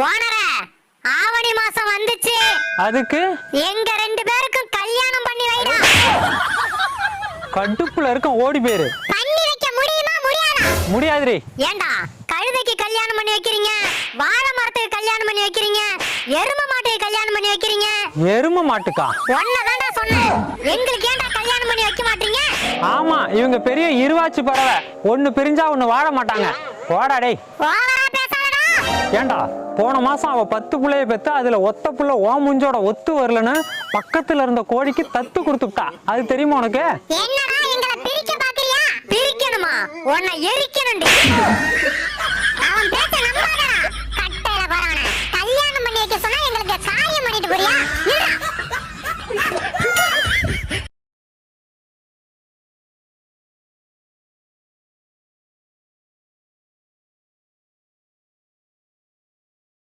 ஓனரே, ஆவணி மாசம் வந்துச்சு. அதுக்கு எங்க 2 பேருக்கும் கல்யாணம் பண்ணி வைடா. கடுப்புல இருக்க ஓடி பேரு. பண்ணி வைக்க முடியுமா முடியாதா? முடியாதுரி. ஏண்டா கழுதைக்கு கல்யாணம் பண்ணி வைக்கிறீங்க, வாழை மரத்துக்கு கல்யாணம் பண்ணி வைக்கிறீங்க, எருமை மாட்டுக்கு கல்யாணம் பண்ணி வைக்கிறீங்க. எருமை மாட்டுக்கா? ஒன்னதான்டா சொன்னேன். எங்களுக்கு ஏன்டா கல்யாணம் பண்ணி வைக்க மாட்டீங்க? ஆமா, இவங்க பெரிய இருவாச்சி பறவை. ஒண்ணு பிரிஞ்சா ஒண்ணு வாழ மாட்டாங்க. போடா டேய். ஓவரா பேசாதடா. ஏண்டா போன மாசம் அவ 10 புள்ளைய பெத்து அதுல ஒத்த புள்ள ஓ முஞ்சோட ஒத்து வரலன்னு பக்கத்துல இருந்த கோழிக்கு தத்து கொடுத்துட்டா. அது தெரியுமா உனக்கு? என்னடா எங்களை பிரிக்க பாக்குறியா? பிரிக்கணுமா? உன்னை எரிக்கணும்டி. அவன் பேச்ச நம்பாதடா. கட்டையில போறானே. கல்யாணம் பண்ணி வைக்க சொன்னா எங்களுக்கு காரியம் பண்ணிட்டு போறியா?